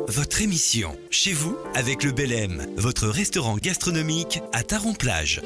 Votre émission Chez vous avec le Bel M, votre restaurant gastronomique à Taron-Plage.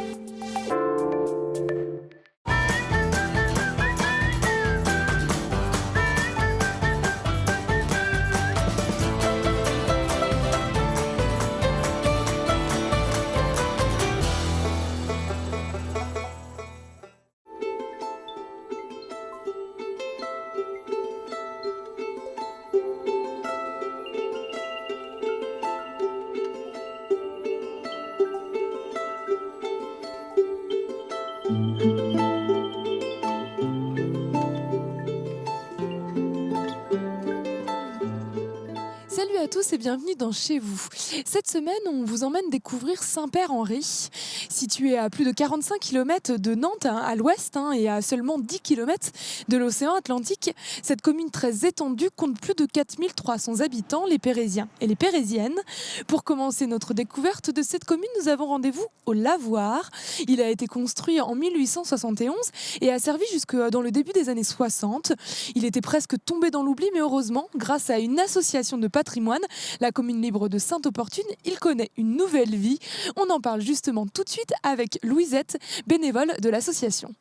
Salut à tous et bienvenue dans Chez vous. Cette semaine, on vous emmène découvrir Saint-Père-Henri. Situé à plus de 45 km de Nantes, à l'ouest, et à seulement 10 km de l'océan Atlantique, cette commune très étendue compte plus de 4300 habitants, les Pérésiens et les Pérésiennes. Pour commencer notre découverte de cette commune, nous avons rendez-vous au Lavoir. Il a été construit en 1871 et a servi jusque dans le début des années 60. Il était presque tombé dans l'oubli, mais heureusement, grâce à une association de patrimoine, la commune libre de Sainte-Opportune, il connaît une nouvelle vie. On en parle justement tout de suite avec Louisette, bénévole de l'association.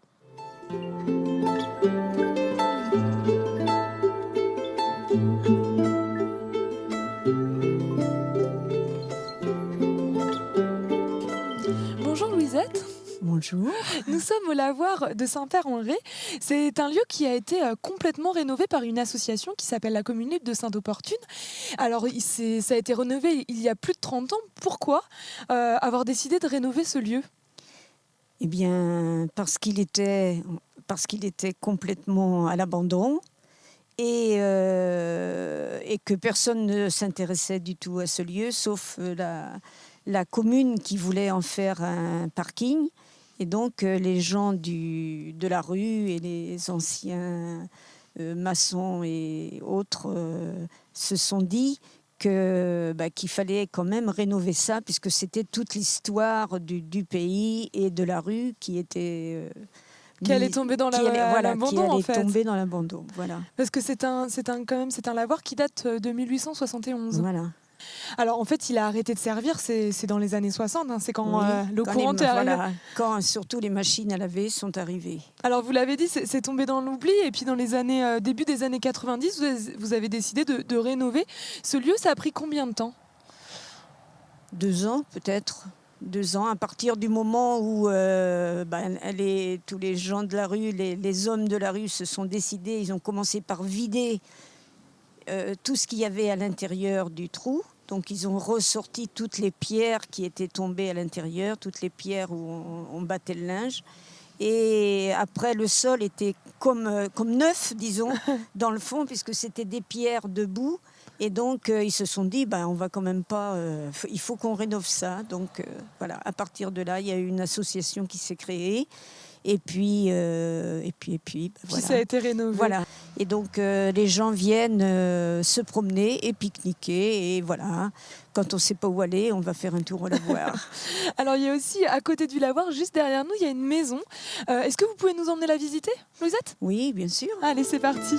Bonjour Louisette. Bonjour. Nous sommes au Lavoir de Saint-Père-Henri. C'est un lieu qui a été complètement rénové par une association qui s'appelle la Commune Libre de Sainte-Opportune. Alors, ça a été rénové il y a plus de 30 ans. Pourquoi avoir décidé de rénover ce lieu ? Eh bien, parce qu'il était complètement à l'abandon et que personne ne s'intéressait du tout à ce lieu, sauf la commune qui voulait en faire un parking. Et donc, les gens de la rue et les anciens maçons et autres se sont dit qu'il fallait quand même rénover ça, puisque c'était toute l'histoire du pays et de la rue qui était... qui allait tomber dans l'abandon, en fait. Tomber dans l'abandon, voilà. Parce que c'est un lavoir qui date de 1871. Voilà. Alors en fait, il a arrêté de servir, c'est dans les années 60, c'est quand l'eau courante est arrivée. Voilà, quand surtout les machines à laver sont arrivées. Alors vous l'avez dit, c'est tombé dans l'oubli, et puis dans les années, début des années 90, vous avez décidé de rénover ce lieu. Ça a pris combien de temps ? 2 ans peut-être. 2 ans, à partir du moment où tous les gens de la rue, les hommes de la rue se sont décidés, ils ont commencé par vider tout ce qu'il y avait à l'intérieur du trou. Donc ils ont ressorti toutes les pierres qui étaient tombées à l'intérieur, toutes les pierres où on battait le linge. Et après, le sol était comme neuf, disons, dans le fond, puisque c'était des pierres debout. Et donc, ils se sont dit, on va quand même pas... il faut qu'on rénove ça. Donc, voilà, à partir de là, il y a eu une association qui s'est créée. Et puis, voilà. Ça a été rénové. Voilà. Et donc, les gens viennent se promener et pique-niquer. Et voilà, quand on ne sait pas où aller, on va faire un tour au lavoir. Alors, il y a aussi, à côté du lavoir, juste derrière nous, il y a une maison. Est-ce que vous pouvez nous emmener la visiter, Louisette ? Oui, bien sûr. Allez, c'est parti.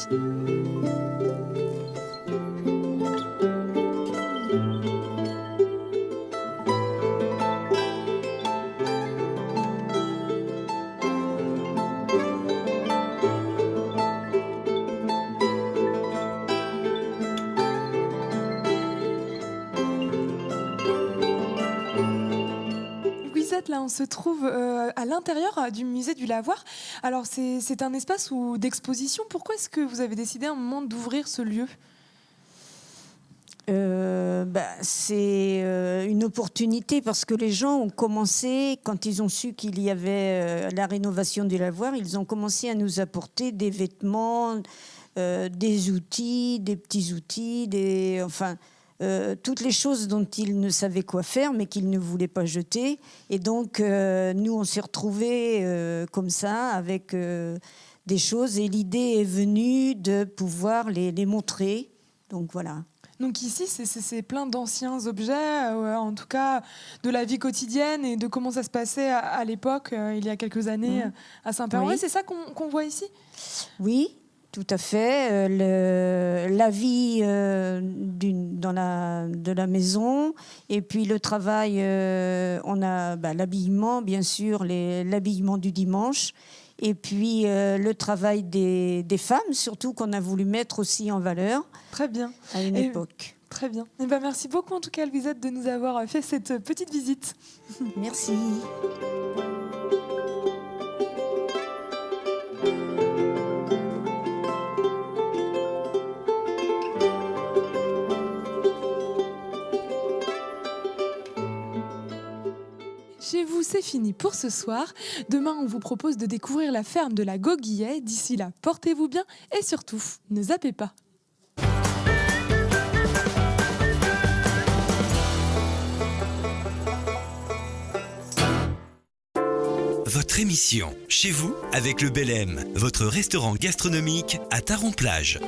Là, on se trouve à l'intérieur du musée du Lavoir. Alors, c'est un espace d'exposition. Pourquoi est-ce que vous avez décidé à un moment d'ouvrir ce lieu ? C'est une opportunité parce que les gens ont commencé, quand ils ont su qu'il y avait la rénovation du lavoir, ils ont commencé à nous apporter des vêtements, des outils, des petits outils, toutes les choses dont ils ne savaient quoi faire, mais qu'ils ne voulaient pas jeter. Et donc, nous, on s'est retrouvés comme ça, avec des choses. Et l'idée est venue de pouvoir les montrer. Donc, voilà. Donc ici, c'est plein d'anciens objets, en tout cas de la vie quotidienne et de comment ça se passait à l'époque, il y a quelques années, à Saint-Père-Henri. Oui. C'est ça qu'on voit ici ? Oui. Tout à fait. La vie dans de la maison. Et puis le travail, on a l'habillement, bien sûr, l'habillement du dimanche. Et puis le travail des femmes, surtout qu'on a voulu mettre aussi en valeur. Très bien. À une époque. Très bien. Et merci beaucoup en tout cas, Louisette, de nous avoir fait cette petite visite. Merci. Chez vous, c'est fini pour ce soir. Demain, on vous propose de découvrir la ferme de la Goguillet. D'ici là, portez-vous bien et surtout, ne zappez pas. Votre émission Chez vous avec le Bel M, votre restaurant gastronomique à Taron-Plage.